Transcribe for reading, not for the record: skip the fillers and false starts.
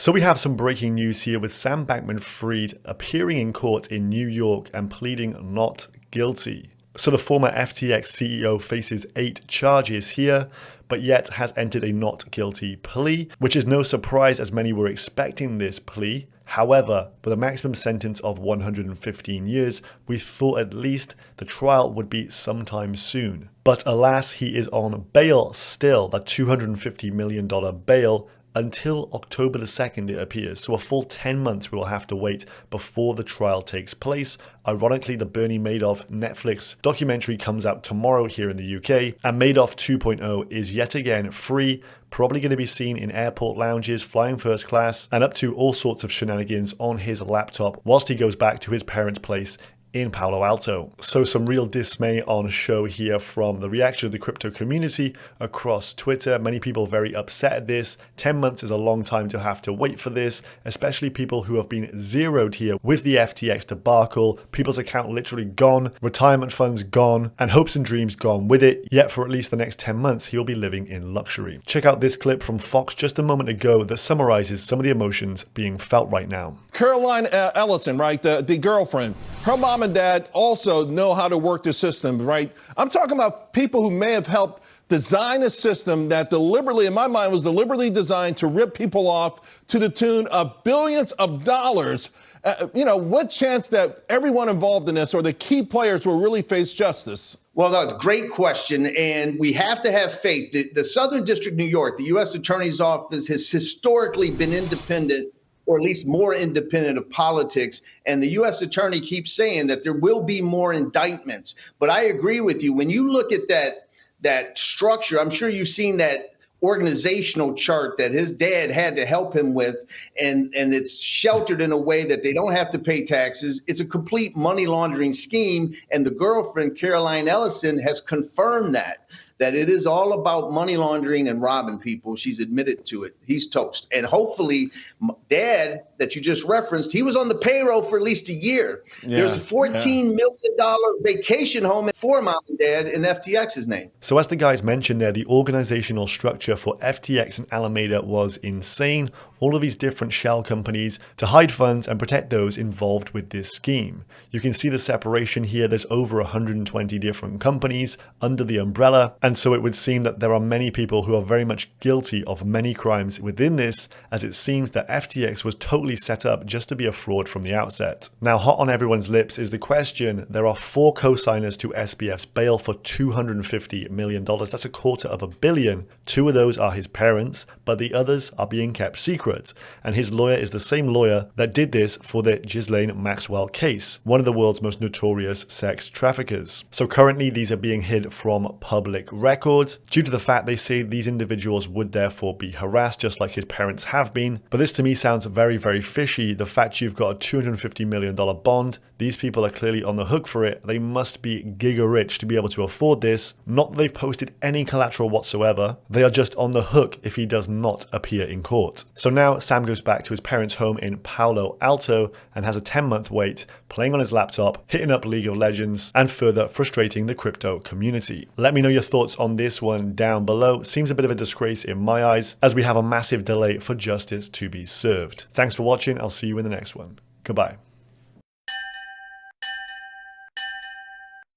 So we have some breaking news here with Sam Bankman-Fried appearing in court in New York and pleading not guilty. So the former FTX CEO faces 8 charges here, but yet has entered a not guilty plea, which is no surprise as many were expecting this plea. However, with a maximum sentence of 115 years, we thought at least the trial would be sometime soon. But alas, he is on bail still, that $250 million bail, until October the 2nd, it appears. So a full 10 months we will have to wait before the trial takes place. Ironically, the Bernie Madoff Netflix documentary comes out tomorrow here in the UK, and Madoff 2.0 is yet again free, probably going to be seen in airport lounges, flying first class, and up to all sorts of shenanigans on his laptop whilst he goes back to his parents' place in Palo Alto. So some real dismay on show here from the reaction of the crypto community across Twitter. Many people very upset at this. 10 months is a long time to have to wait for this, especially people who have been zeroed here with the FTX debacle. People's account literally gone, retirement funds gone, and hopes and dreams gone with it. Yet for at least the next 10 months, he'll be living in luxury. Check out this clip from Fox just a moment ago that summarizes some of the emotions being felt right now. Caroline Ellison, right, the girlfriend, her mom and dad also know how to work the system, right? I'm talking about people who may have helped design a system that deliberately, in my mind, was deliberately designed to rip people off to the tune of billions of dollars. What chance that everyone involved in this or the key players will really face justice? Well, that's a great question, and we have to have faith. The Southern District of New York, the U.S. Attorney's Office, has historically been independent, or at least more independent of politics. And the U.S. Attorney keeps saying that there will be more indictments. But I agree with you. When you look at that structure, I'm sure you've seen that organizational chart that his dad had to help him with, and it's sheltered in a way that they don't have to pay taxes. It's a complete money laundering scheme. And the girlfriend, Caroline Ellison, has confirmed that it is all about money laundering and robbing people. She's admitted to it. He's toast. And hopefully, Dad, that you just referenced, he was on the payroll for at least a year. There's a $14 million vacation home for Mom and Dad in FTX's name. So as the guys mentioned there, the organizational structure for FTX and Alameda was insane. All of these different shell companies to hide funds and protect those involved with this scheme. You can see the separation here. There's over 120 different companies under the umbrella. And so it would seem that there are many people who are very much guilty of many crimes within this, as it seems that FTX was totally set up just to be a fraud from the outset. Now, hot on everyone's lips is the question. There are 4 co-signers to SBF's bail for $250 million. That's $250 million. 2 of those are his parents, but the others are being kept secret. And his lawyer is the same lawyer that did this for the Ghislaine Maxwell case, one of the world's most notorious sex traffickers. So currently these are being hid from public record due to the fact they say these individuals would therefore be harassed just like his parents have been. But this to me sounds very, very fishy. The fact you've got a $250 million bond, these people are clearly on the hook for it. They must be giga rich to be able to afford this. Not that they've posted any collateral whatsoever. They are just on the hook if he does not appear in court. So now Sam goes back to his parents' home in Palo Alto and has a 10-month wait, playing on his laptop, hitting up League of Legends, and further frustrating the crypto community. Let me know your thoughts on this one down below. Seems a bit of a disgrace in my eyes, as we have a massive delay for justice to be served. Thanks for watching. I'll see you in the next one. Goodbye.